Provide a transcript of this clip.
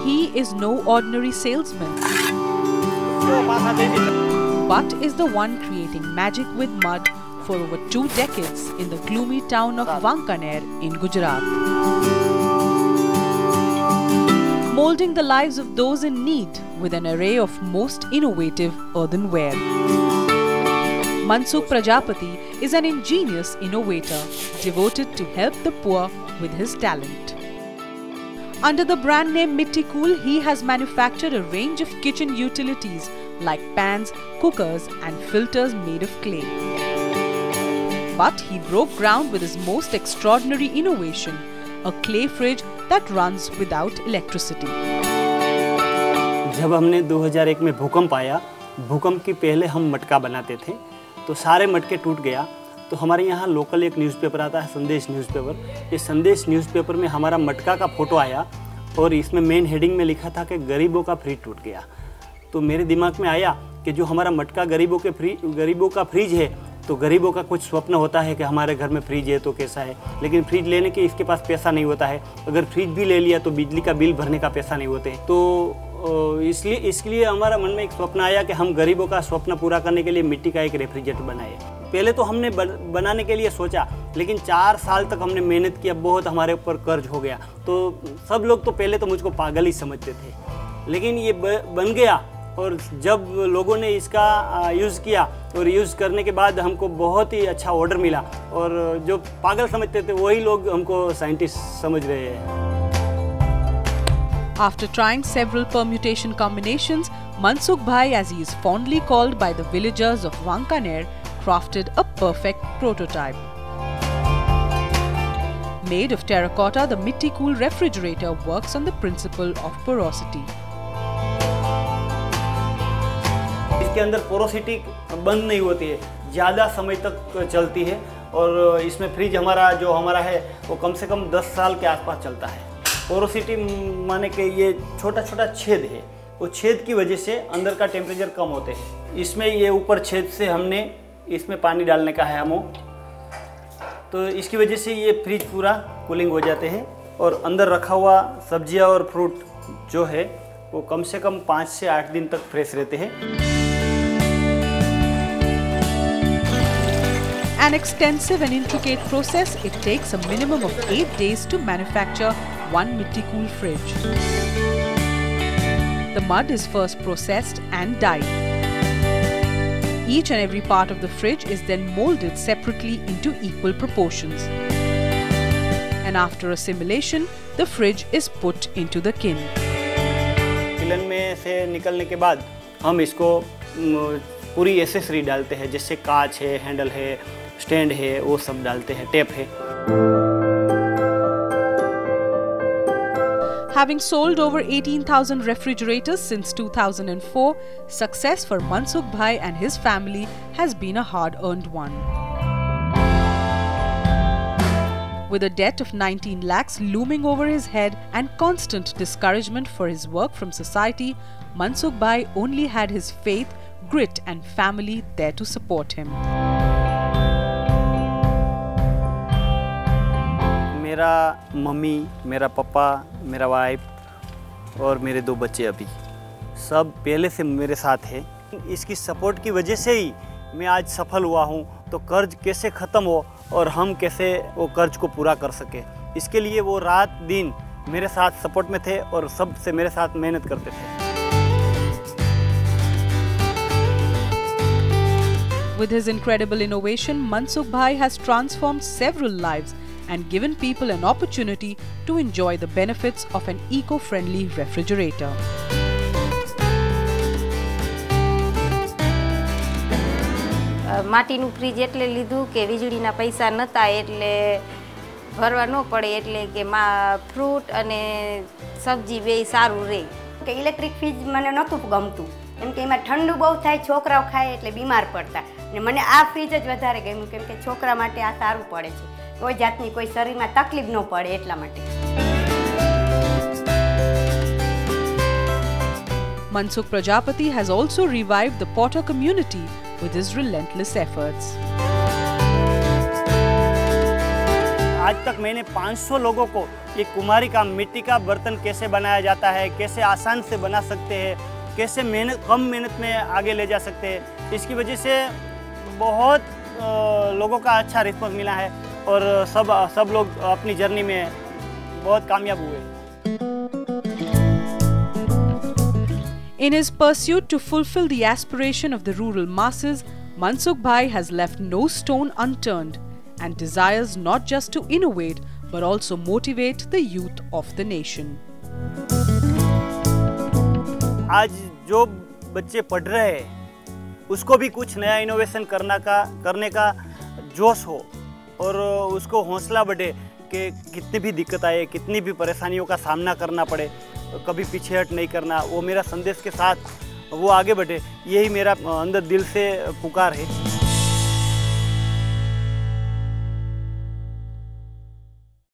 He is no ordinary salesman, but is the one creating magic with mud for over 2 decades in the gloomy town of Wankaner in Gujarat. Molding the lives of those in need with an array of most innovative earthenware. Mansukh Prajapati is an ingenious innovator devoted to help the poor with his talent. Under the brand name Mitticool, he has manufactured a range of kitchen utilities like pans, cookers and filters made of clay. But he broke ground with his most extraordinary innovation, a clay fridge that runs without electricity. जब हमने 2001 में भूकंप आया, भूकंप की पहले हम मटका बनाते थे, तो सारे मटके टूट गया। तो हमारे यहाँ लोकल एक न्यूज़पेपर आता है, संदेश न्यूज़पेपर। ये संदेश न्यूज़पेपर में हमारा मटका का फ़ोटो आया और इसमें मेन हेडिंग में लिखा था कि गरीबों का फ्रिज टूट गया। तो मेरे दिमाग में आया कि जो हमारा मटका गरीबों का फ्रिज है, तो गरीबों का कुछ स्वप्न होता है कि हमारे घर में फ्रिज है तो कैसा है, लेकिन फ्रिज लेने के इसके पास पैसा नहीं होता है। अगर फ्रिज भी ले लिया तो बिजली का बिल भरने का पैसा नहीं होते। तो इसलिए हमारा मन में एक स्वप्न आया कि हम गरीबों का स्वप्न पूरा करने के लिए मिट्टी का एक रेफ्रिजरेटर बनाए। पहले तो हमने बनाने के लिए सोचा, लेकिन 4 साल तक हमने मेहनत किया, बहुत हमारे ऊपर कर्ज हो गया। तो सब लोग तो पहले तो मुझको पागल ही समझते थे, लेकिन ये बन गया। और जब लोगों ने इसका यूज़ किया और यूज़ करने के बाद हमको बहुत ही अच्छा ऑर्डर मिला, और जो पागल समझते थे वही लोग हमको साइंटिस्ट समझ रहे हैं। After trying several permutation combinations, Mansukh Bhai, as he is fondly called by the villagers of Wankaner, crafted a perfect prototype. Made of terracotta, the Mitticool refrigerator works on the principle of porosity. इसके अंदर porosity बंद नहीं होती है, ज़्यादा समय तक चलती है। और इसमें फ्रिज हमारा है वो कम से कम 10 साल के आसपास चलता है। पोरोसिटी माने कि ये छोटा छोटा छेद है, वो छेद की वजह से अंदर का टेम्परेचर कम होते हैं। इसमें ये ऊपर छेद से हमने इसमें पानी डालने का है हमो, तो इसकी वजह से ये फ्रिज पूरा कूलिंग हो जाते हैं। और अंदर रखा हुआ सब्जियां और फ्रूट जो है वो कम से कम 5 से 8 दिन तक फ्रेश रहते हैं। An extensive and intricate process, it takes a minimum of 8 days to manufacture one Mitticool fridge. The mud is first processed and dyed. Each and every part of the fridge is then molded separately into equal proportions. And after assimilation, the fridge is put into the kiln. Kiln में से निकलने के बाद हम इसको पूरी accessory डालते हैं, जैसे कांच है, हैंडल है, स्टैंड है, वो सब डालते हैं, टेप है। Having sold over 18,000 refrigerators since 2004, success for Mansukh Bhai and his family has been a hard-earned one. With a debt of 19 lakhs looming over his head and constant discouragement for his work from society, Mansukh Bhai only had his faith, grit and family there to support him. मेरा mummy, मेरा पापा, मेरा wife और मेरे 2 बच्चे अभी सब पहले से मेरे साथ है। इसकी सपोर्ट की वजह से ही मैं आज सफल हुआ हूँ। तो कर्ज कैसे ख़त्म हो और हम कैसे वो कर्ज को पूरा कर सके, इसके लिए वो रात दिन मेरे साथ सपोर्ट में थे और सबसे मेरे साथ मेहनत करते थे। With his incredible innovation, Mansukh Bhai has transformed several lives and given people an opportunity to enjoy the benefits of an eco-friendly refrigerator. માટીનું ફ્રીજ એટલે લીધું કે વીજળીના પૈસા નહોતા એટલે ભરવા ન પડે, એટલે કે ફ્રૂટ અને સબ્જી બેય સારું રહે. કે ઇલેક્ટ્રિક ફ્રીજ મને નહોતું ગમતું, કેમ કે એમાં ઠંડુ બહુ થાય, છોકરાઓ ખાય એટલે બીમાર પડતા. અને મને આ ફ્રીજ જ વધારે ગમ્યું, કેમ કે છોકરા માટે આ સારું પડે છે, કોઈ જાતની કોઈ શરીરમાં તકલીફ ન પડે એટલા માટે. Mansukh Prajapati has also revived the potter community with his relentless efforts. आज तक मैंने 500 लोगों को ये कुम्हारी का मिट्टी का बर्तन कैसे बनाया जाता है, कैसे आसान से बना सकते हैं, कैसे कम मेहनत में आगे ले जा सकते हैं, इसकी वजह से बहुत लोगों का अच्छा रिस्पॉन्स मिला है और सब लोग अपनी जर्नी में बहुत कामयाब हुए। In his pursuit to fulfill the aspiration of the rural masses, Mansukh Bhai has left no stone unturned and desires not just to innovate but also motivate the youth of the nation. आज जो बच्चे पढ़ रहे हैं उसको भी कुछ नया इनोवेशन करने का जोश हो और उसको हौसला बढ़े कि कितनी भी दिक्कत आए, कितनी भी परेशानियों का सामना करना पड़े, कभी पीछे हट नहीं करना। वो मेरा संदेश के साथ वो आगे बढ़े, यही मेरा अंदर दिल से पुकार है।